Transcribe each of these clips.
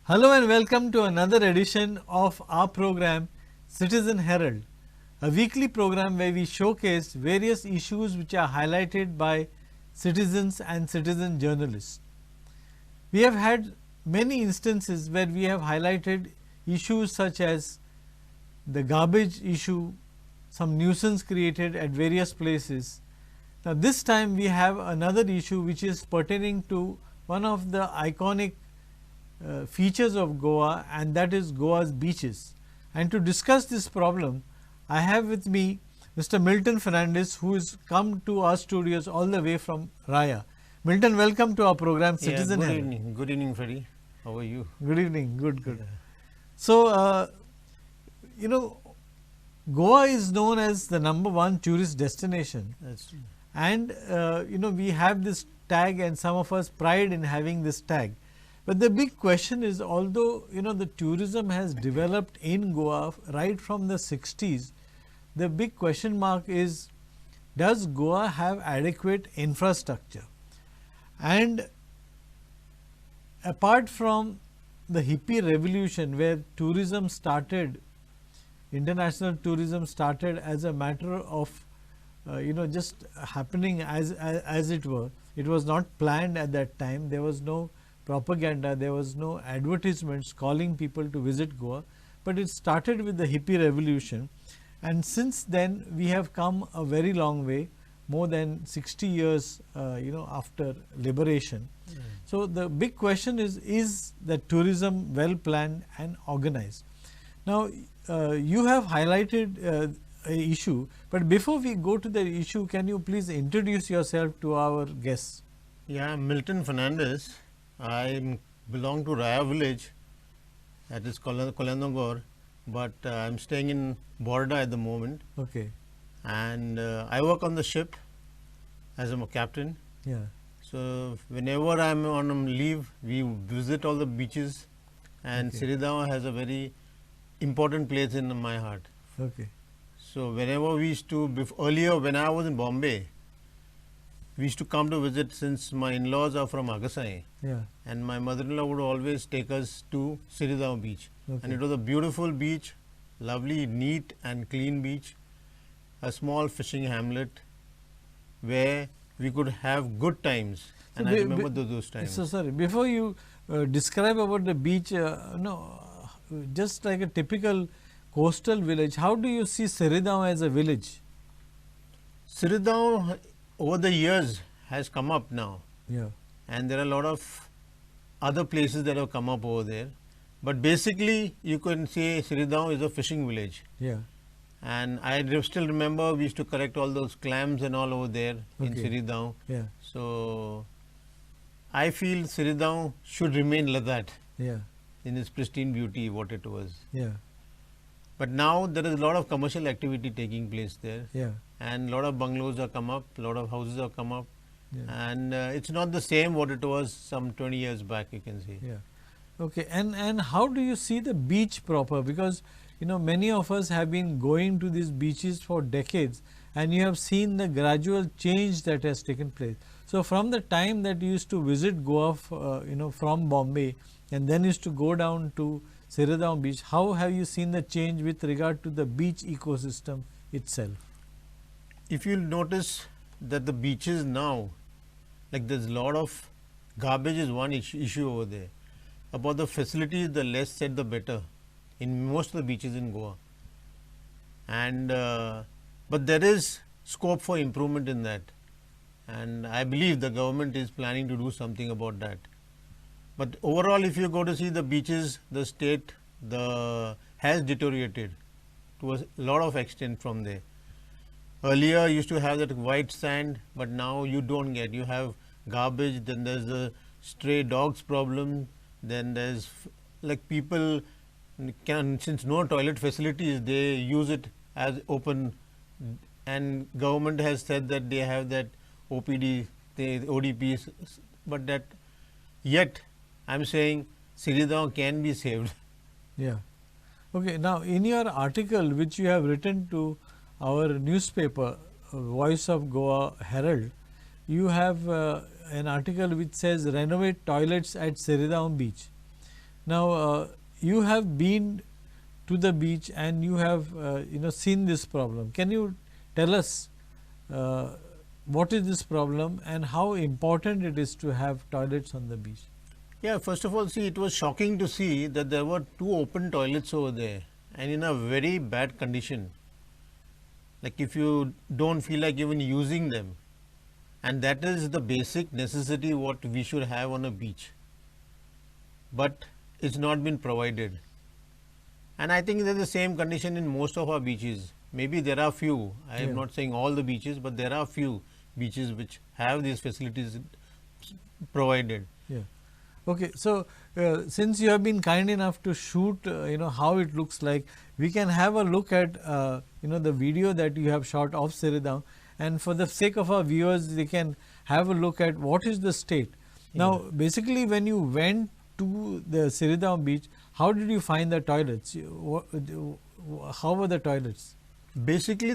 Hello and welcome to another edition of our program Citizen Herald, a weekly program where we showcase various issues which are highlighted by citizens and citizen journalists. We have had many instances where we have highlighted issues such as the garbage issue, some nuisance created at various places. Now, this time we have another issue which is pertaining to one of the iconic features of Goa, and that is Goa's beaches. And to discuss this problem, I have with me Mr. Milton Fernandes, who has come to our studios all the way from Raya. Milton, welcome to our program Citizen Good Herald. evening. Good evening, Freddie. How are you? Good evening. Good. So, Goa is known as the #1 tourist destination, That's true. and we have this tag, and some of us pride in having this tag. But the big question is, although the tourism has developed in Goa right from the 60s, the big question mark is, does Goa have adequate infrastructure? And apart from the hippie revolution, where tourism started, international tourism started as a matter of just happening as it were. It was not planned at that time. There was no propaganda, there was no advertisements calling people to visit Goa, but it started with the hippie revolution, and since then we have come a very long way, more than 60 years after liberation. So, the big question is that tourism well planned and organized? Now, you have highlighted a issue, but before we go to the issue, can you please introduce yourself to our guests? Yeah, I'm Milton Fernandes. I belong to Raya village, that is Kolandangor, but I'm staying in Borda at the moment. Okay. And I work on the ship as a captain. Yeah. So, whenever I'm on leave, we visit all the beaches, and Okay. Siridao has a very important place in my heart. Okay. So, whenever we used to, earlier when I was in Bombay, we used to come to visit, since my in-laws are from Agasai, Yeah. and my mother-in-law would always take us to Siridao Beach. Okay. And it was a beautiful beach, lovely, neat and clean beach, a small fishing hamlet where we could have good times, and So I be- remember be- those times. So, sorry, before you describe about the beach, just like a typical coastal village, how do you see Siridao as a village? Siridao over the years has come up now, Yeah. and there are a lot of other places that have come up over there. But basically, you can say Siridao is a fishing village. Yeah. And I still remember we used to collect all those clams and all over there in Okay. Siridao. Yeah. So, I feel Siridao should remain like that Yeah. in its pristine beauty, what it was. Yeah. But now there is a lot of commercial activity taking place there, Yeah. and a lot of bungalows have come up, a lot of houses have come up, Yeah. and it's not the same what it was some 20 years back, you can say. Yeah. Okay. And how do you see the beach proper? Because many of us have been going to these beaches for decades, and you have seen the gradual change that has taken place. So, from the time that you used to visit Goa, from Bombay, and then used to go down to Siridao Beach, how have you seen the change with regard to the beach ecosystem itself? If you notice that the beaches now, like there's a lot of garbage is one issue over there. About the facilities, the less said the better in most of the beaches in Goa. And but there is scope for improvement in that, and I believe the government is planning to do something about that. But overall, if you go to see the beaches, the state has deteriorated to a lot of extent from there. Earlier, you used to have that white sand, but now you don't get. You have garbage, then there's the stray dogs problem, then there's like people can, since no toilet facilities, they use it as open, and government has said that they have that OPD, the ODPs, but that yet I'm saying Siridao can be saved. Yeah. Okay. Now, in your article which you have written to our newspaper, Voice of Goa Herald, you have an article which says renovate toilets at Siridao Beach. Now, you have been to the beach and you have seen this problem. Can you tell us what is this problem and how important it is to have toilets on the beach? Yeah, first of all, see, it was shocking to see that there were 2 open toilets over there and in a very bad condition. Like if you don't feel like even using them, and that is the basic necessity what we should have on a beach, but it's not been provided. And I think there's the same condition in most of our beaches. Maybe there are few, I am not saying all the beaches, but there are few beaches which have these facilities provided. Yeah. Okay. So, since you have been kind enough to shoot how it looks like, we can have a look at the video that you have shot of Siridao, and for the sake of our viewers, they can have a look at what is the state. Now, basically when you went to the Siridao beach, how did you find the toilets? How were the toilets? Basically,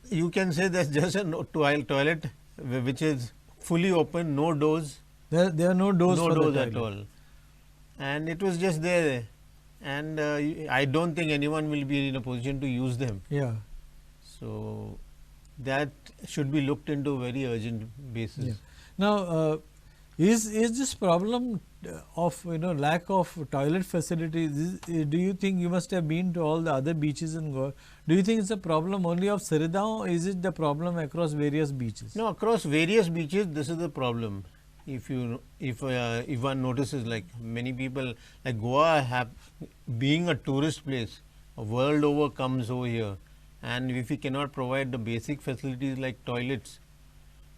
you can say there's just a toilet which is fully open, no doors. There are no doors no for doors the at all, and it was just there, and I don't think anyone will be in a position to use them. Yeah. So that should be looked into very urgent basis. Yeah. Now, is this problem of lack of toilet facilities? Do you think you must have been to all the other beaches in Goa? Do you think it's a problem only of Siridao, or is it the problem across various beaches? No, across various beaches, this is the problem. If one notices, like many people, like Goa being a tourist place, world over comes over here, and if we cannot provide the basic facilities like toilets,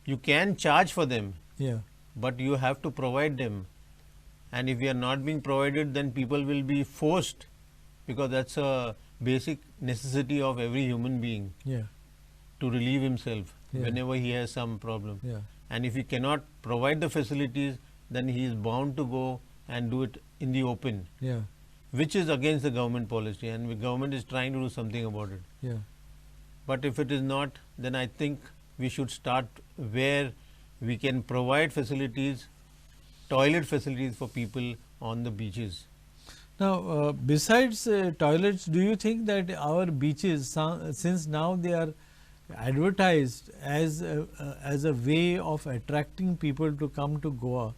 you can charge for them. Yeah. But you have to provide them, and if we are not being provided, then people will be forced, because that's a basic necessity of every human being. Yeah. To relieve himself Yeah. whenever he has some problem. Yeah. And if he cannot provide the facilities, then he is bound to go and do it in the open, Yeah. which is against the government policy, and the government is trying to do something about it. Yeah. But if it is not, then I think we should start where we can provide facilities, toilet facilities for people on the beaches. Now, besides toilets, do you think that our beaches, since now they are advertised as a way of attracting people to come to Goa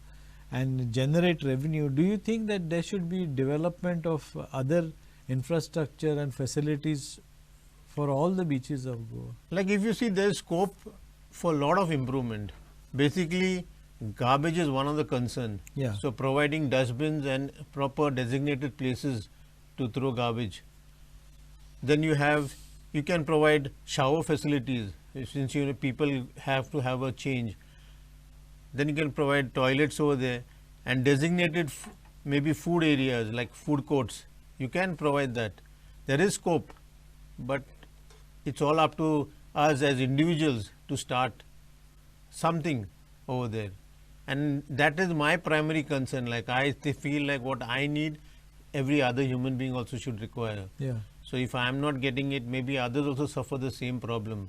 and generate revenue, do you think that there should be development of other infrastructure and facilities for all the beaches of Goa? Like if you see, there is scope for a lot of improvement. Basically, garbage is one of the concern. Yeah. So providing dustbins and proper designated places to throw garbage. Then you can provide shower facilities, since people have to have a change. Then you can provide toilets over there, and designated maybe food areas like food courts. You can provide that. There is scope, but it's all up to us as individuals to start something over there. And that is my primary concern. Like I feel like what I need, every other human being also should require. Yeah. So if I am not getting it, maybe others also suffer the same problem.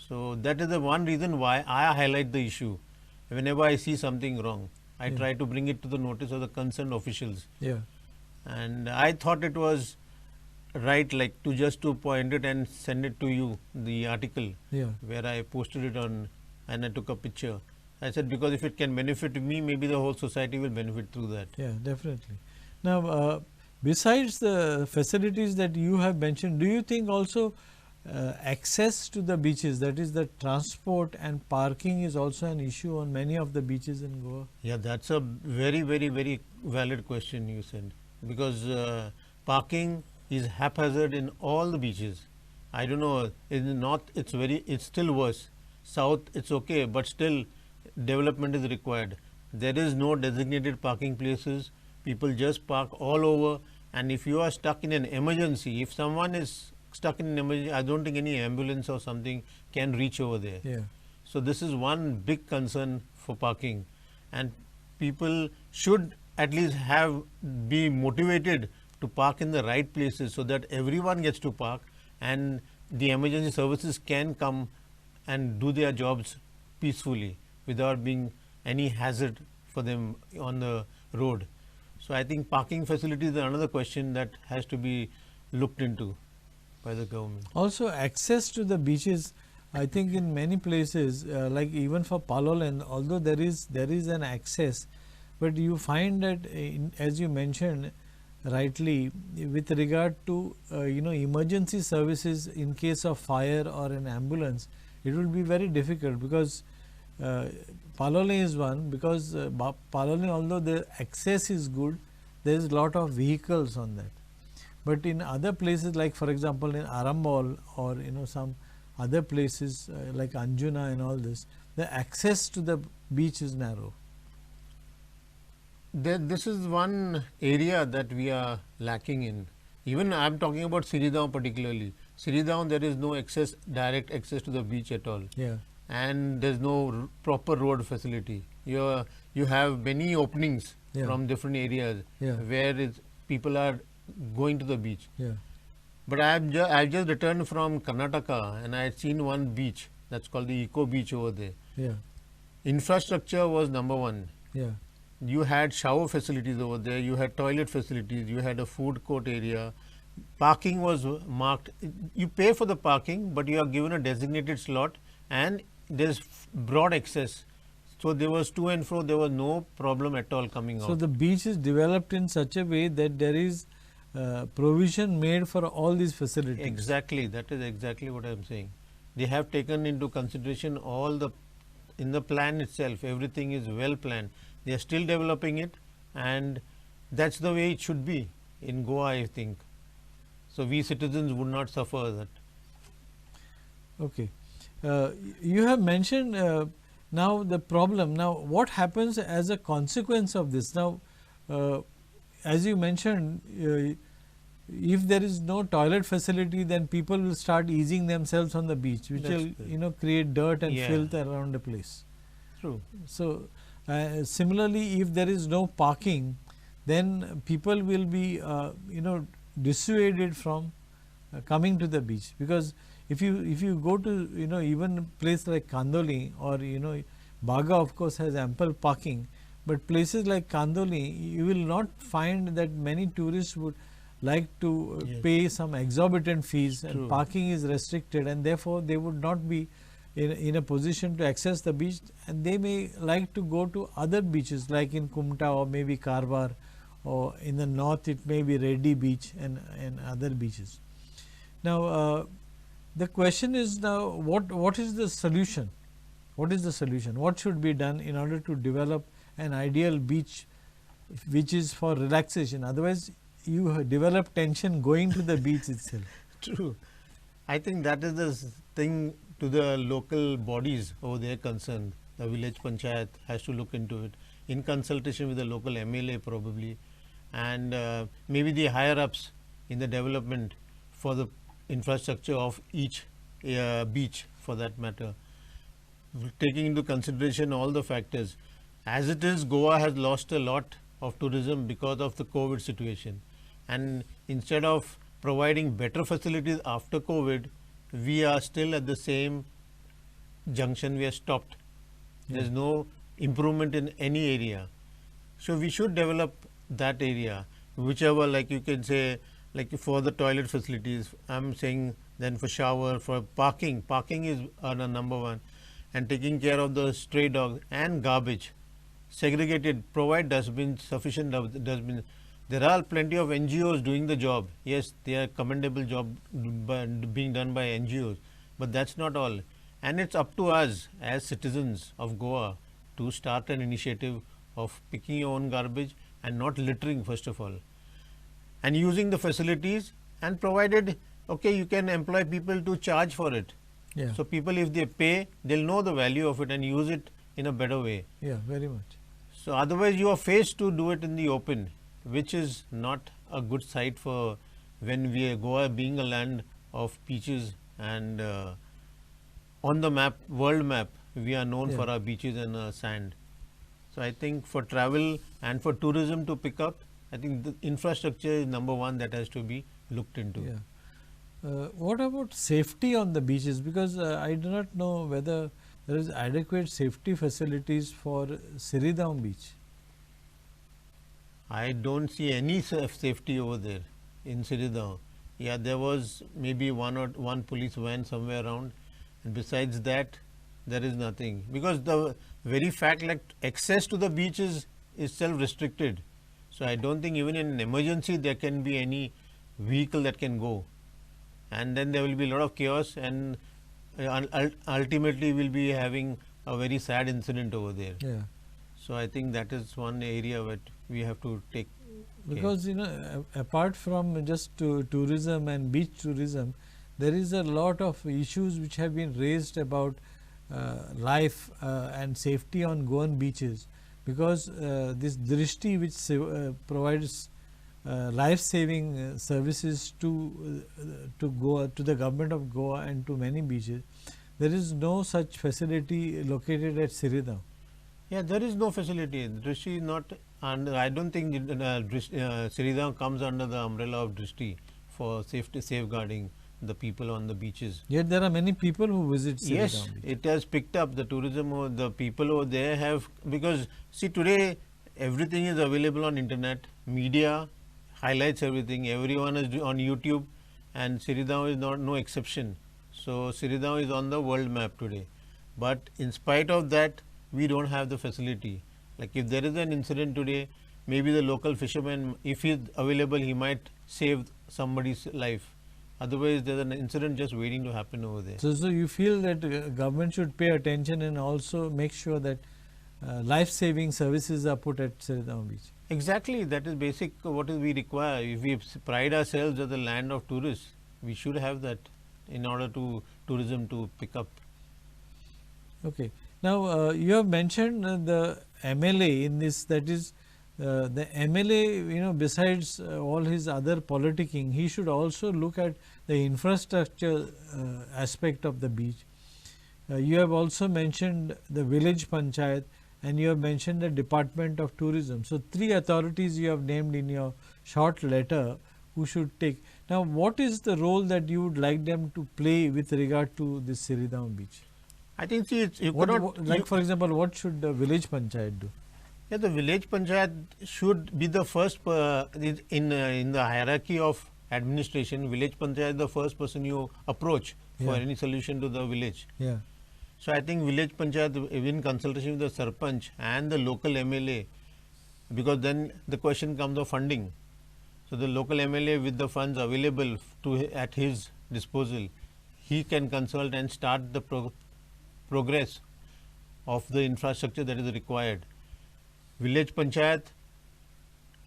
So that is the one reason why I highlight the issue. Whenever I see something wrong, I try to bring it to the notice of the concerned officials. Yeah. And I thought it was right, like to point it and send it to you, the article, Yeah. where I posted it on, and I took a picture. I said, because if it can benefit me, maybe the whole society will benefit through that. Yeah, definitely. Now, besides the facilities that you have mentioned, do you think also access to the beaches, that is the transport and parking, is also an issue on many of the beaches in Goa? Yeah, that's a very, very, very valid question you said, because parking is haphazard in all the beaches. I don't know, in the north it's still worse. South it's okay, but still development is required. There is no designated parking places. People just park all over, and if you are stuck in an emergency, if someone is stuck in an emergency, I don't think any ambulance or something can reach over there. Yeah. So this is one big concern for parking, and people should at least be motivated to park in the right places, so that everyone gets to park and the emergency services can come and do their jobs peacefully without being any hazard for them on the road. So I think parking facilities is another question that has to be looked into by the government. Also, access to the beaches, I think in many places, like even for Palolem, although there is an access, but you find that as you mentioned rightly, with regard to emergency services in case of fire or an ambulance, it will be very difficult, because Palolem is one, because Palolem, although the access is good, there is lot of vehicles on that. But in other places, like for example in Arambol or some other places like Anjuna and all this, the access to the beach is narrow. This is one area that we are lacking in. Even I am talking about Siridao particularly. Siridao, there is no direct access to the beach at all. Yeah. And there is no proper road facility. You have many openings from different areas where people are going to the beach. Yeah. But I've just returned from Karnataka, and I had seen one beach that's called the Eco Beach over there. Yeah. Infrastructure was number one. Yeah. You had shower facilities over there, you had toilet facilities, you had a food court area. Parking was marked. You pay for the parking, but you are given a designated slot, and there's broad access. So there was to and fro, there was no problem at all coming out. So the beach is developed in such a way that there is provision made for all these facilities. Exactly, that is exactly what I am saying. They have taken into consideration in the plan itself, everything is well planned. They are still developing it, and that's the way it should be in Goa, I think. So we citizens would not suffer that. Okay. You have mentioned now the problem. Now, what happens as a consequence of this? Now, as you mentioned, if there is no toilet facility, then people will start easing themselves on the beach, which will create dirt and filth around the place. True. So, similarly, if there is no parking, then people will be dissuaded from coming to the beach, because if you go to even a place like Kandoli or Baga, of course, has ample parking, but places like Kandoli, you will not find that many tourists would like to pay some exorbitant fees. True. And parking is restricted, and therefore they would not be in a position to access the beach, and they may like to go to other beaches like in Kumta or maybe Karwar, or in the north it may be Reddy Beach and other beaches. Now, the question is now, what is the solution? What is the solution? What should be done in order to develop an ideal beach which is for relaxation? Otherwise, you develop tension going to the beach itself. True. I think that is the thing to the local bodies over there concerned. The village panchayat has to look into it in consultation with the local MLA probably, and maybe the higher ups in the development for the infrastructure of each beach for that matter, taking into consideration all the factors. As it is, Goa has lost a lot of tourism because of the COVID situation, and instead of providing better facilities after COVID, we are still at the same junction. We are stopped. There is no improvement in any area. So we should develop that area, whichever, like you can say, like for the toilet facilities, I am saying, then for shower, for parking is number one, and taking care of the stray dogs and garbage, segregated, provide dustbins, sufficient dustbins. There are plenty of NGOs doing the job. Yes, they are commendable job being done by NGOs, but that's not all. And it's up to us as citizens of Goa to start an initiative of picking your own garbage and not littering first of all, and using the facilities, and provided, okay, you can employ people to charge for it. Yeah. So people, if they pay, they'll know the value of it and use it in a better way. Yeah, very much. So otherwise you are faced to do it in the open, which is not a good sight for when we are Goa being a land of beaches, and on the map, world map, we are known for our beaches and sand. So I think for travel and for tourism to pick up, I think the infrastructure is number one that has to be looked into. Yeah. What about safety on the beaches? Because I do not know whether there is adequate safety facilities for Siridao Beach. I don't see any safety over there in Siridao. Yeah, there was maybe one police van somewhere around, and besides that, there is nothing, because the very fact like access to the beach is self restricted. So I don't think even in an emergency there can be any vehicle that can go, and then there will be a lot of chaos, and ultimately we'll be having a very sad incident over there. Yeah. So I think that is one area that we have to take care. Because apart from just tourism and beach tourism, there is a lot of issues which have been raised about life and safety on Goan beaches, because this Drishti, which provides life-saving services to Goa, to the government of Goa and to many beaches, there is no such facility located at Siridao. Yeah, there is no facility. Drishti is not, and I don't think Siridao comes under the umbrella of Drishti for safeguarding the people on the beaches. Yet there are many people who visit Siridao Yes, beach. it has picked up the tourism. The people over there have, because see today everything is available on internet. Media highlights everything. Everyone is on YouTube, and Siridao is no exception. So Siridao is on the world map today. But in spite of that, we don't have the facility. Like if there is an incident today, maybe the local fisherman, if he is available, he might save somebody's life. Otherwise, there is an incident just waiting to happen over there. So you feel that government should pay attention and also make sure that life-saving services are put at Siridao beach. Exactly, that is basic what is we require. If we pride ourselves as the land of tourists, we should have that in order to tourism to pick up. Okay. Now, you have mentioned the MLA in this, that is the MLA, besides all his other politicking, he should also look at the infrastructure aspect of the beach. You have also mentioned the village panchayat, and you have mentioned the Department of Tourism. So, 3 authorities you have named in your short letter who should take. Now, what is the role that you would like them to play with regard to this Siridao beach? I think see, you What, cannot like for example, what should the village panchayat do? Yeah, the village panchayat should be the first in the hierarchy of administration. Village panchayat is the first person you approach for any solution to the village. Yeah. So I think village panchayat in consultation with the sarpanch and the local MLA, because then the question comes of funding. So the local MLA with the funds available at his disposal, he can consult and start the progress of the infrastructure that is required. Village panchayat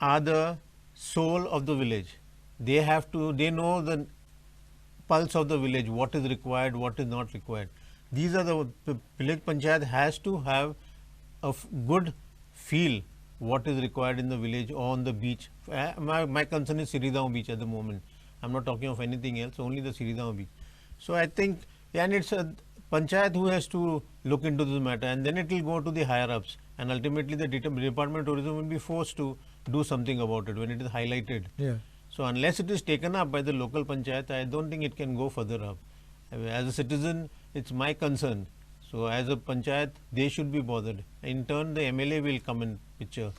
are the soul of the village. They know the pulse of the village, what is required, what is not required. These are the village panchayat has to have a good feel what is required in the village or on the beach. My concern is Siridao beach at the moment. I am not talking of anything else, only the Siridao beach. So I think, and it's a panchayat who has to look into this matter, and then it will go to the higher ups, and ultimately the Department of Tourism will be forced to do something about it when it is highlighted. Yeah. So unless it is taken up by the local panchayat, I don't think it can go further up. As a citizen, it's my concern. So as a panchayat, they should be bothered. In turn, the MLA will come in picture.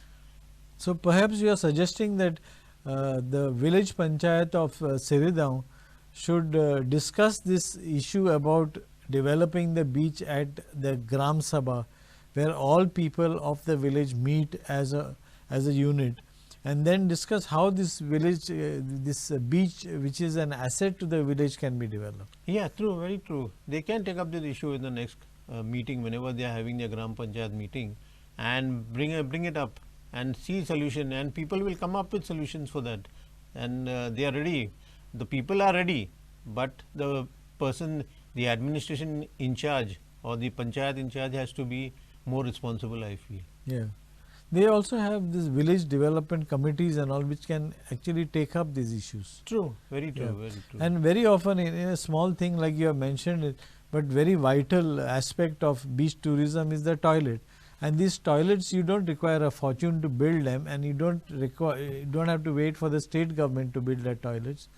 So perhaps you are suggesting that the village panchayat of Siridao should discuss this issue about developing the beach at the Gram Sabha, where all people of the village meet as a unit, and then discuss how this village, this beach, which is an asset to the village, can be developed. Yeah, true, very true. They can take up this issue in the next meeting whenever they are having their Gram Panchayat meeting, and bring it up and see solution, and people will come up with solutions for that, and they are ready. The people are ready, but the person, the administration in charge or the panchayat in charge has to be more responsible, I feel. Yeah. They also have this village development committees and all, which can actually take up these issues. True, very true, Yeah. very true. And very often in a small thing like you have mentioned, but very vital aspect of beach tourism is the toilet. And these toilets, you don't require a fortune to build them, and you don't have to wait for the state government to build the toilets,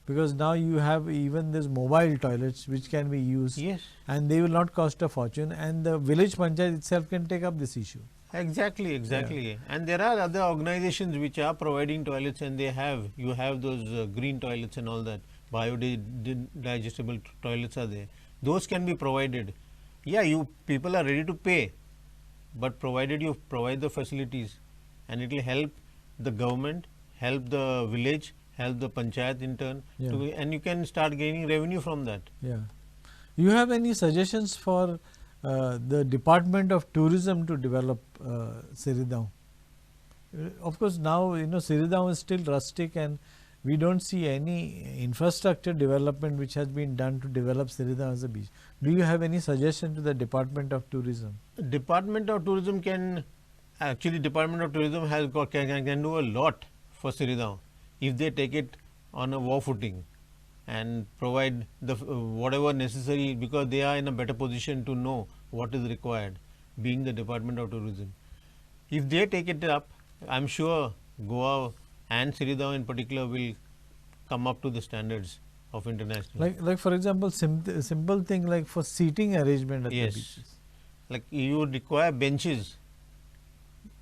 because now you have even these mobile toilets which can be used. Yes. And they will not cost a fortune, and the village panchayat itself can take up this issue. Exactly, exactly. And there are other organizations which are providing toilets, and you have those green toilets and all that, biodigestible toilets are there. Those can be provided. Yeah, you people are ready to pay, but provided you provide the facilities, and it will help the government, help the village, help the panchayat in turn, and you can start gaining revenue from that. Yeah. You have any suggestions for the Department of Tourism to develop Siridao? Of course, now Siridao is still rustic, and we don't see any infrastructure development which has been done to develop Siridao as a beach. Do you have any suggestion to the Department of Tourism? Department of Tourism can do a lot for Siridao if they take it on a war footing and provide the whatever necessary, because they are in a better position to know what is required, being the Department of Tourism. If they take it up, I am sure Goa and Siridao in particular will come up to the standards of international. Like for example, simple thing like for seating arrangement at the beaches. Like you would require benches,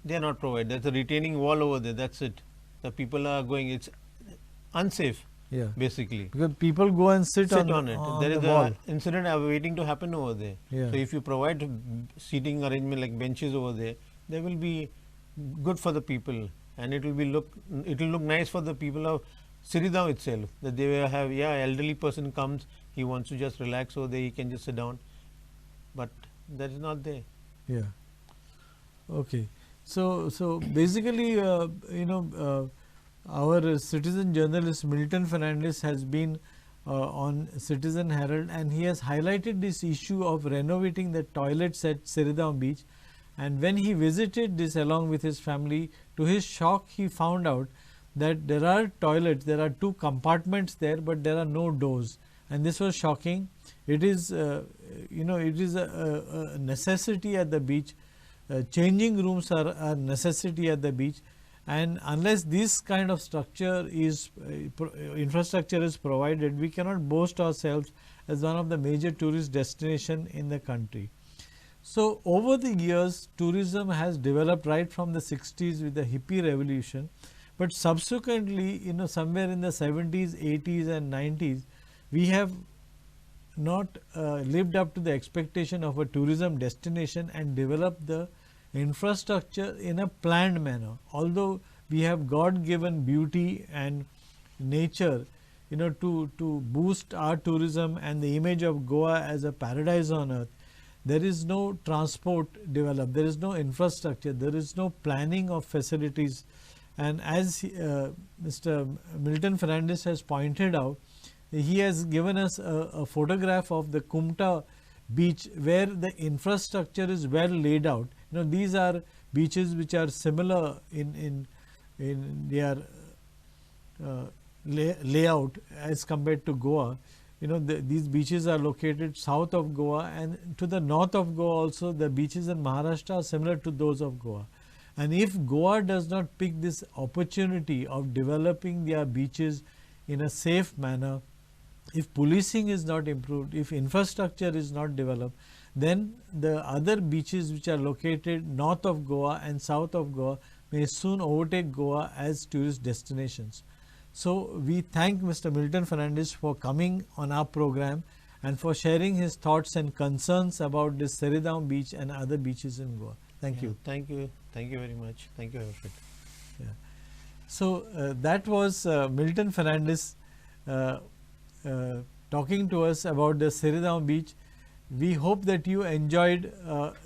they are not provided. There's a retaining wall over there, that's it. The people are going, it's unsafe. Yeah, basically, because people go and sit on it. There is an incident waiting to happen over there. Yeah. So if you provide seating arrangement like benches over there, they will be good for the people, and it will look nice for the people of Siridao itself. That they will have elderly person comes, he wants to just relax over there, he can just sit down, but that is not there. Yeah. Okay. So basically, our citizen journalist Milton Fernandes has been on Citizen Herald, and he has highlighted this issue of renovating the toilets at Siridao Beach. And when he visited this along with his family, to his shock he found out that there are toilets, there are 2 compartments there, but there are no doors, and this was shocking. It is it is a necessity at the beach. Changing rooms are a necessity at the beach, and unless this kind of structure is infrastructure is provided, we cannot boast ourselves as one of the major tourist destination in the country. So over the years, tourism has developed right from the 60s with the hippie revolution, but subsequently somewhere in the 70s, 80s and 90s, we have not lived up to the expectation of a tourism destination and developed the infrastructure in a planned manner. Although we have God given beauty and nature to boost our tourism and the image of Goa as a paradise on earth, there is no transport developed, there is no infrastructure, there is no planning of facilities. And as Mr. Milton Fernandes has pointed out, he has given us a photograph of the Kumta beach where the infrastructure is well laid out. These are beaches which are similar in their layout as compared to Goa. These beaches are located south of Goa, and to the north of Goa also the beaches in Maharashtra are similar to those of Goa. And if Goa does not pick this opportunity of developing their beaches in a safe manner, if policing is not improved, if infrastructure is not developed, then the other beaches which are located north of Goa and south of Goa may soon overtake Goa as tourist destinations. So we thank Mr. Milton Fernandes for coming on our program and for sharing his thoughts and concerns about this Siridao beach and other beaches in Goa. Thank you. Thank you very much. Thank you, Alfred. Yeah. So that was Milton Fernandes talking to us about the Siridao beach. We hope that you enjoyed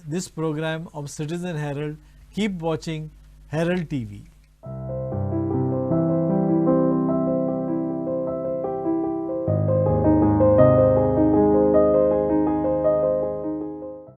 this program of Citizen Herald. Keep watching Herald TV.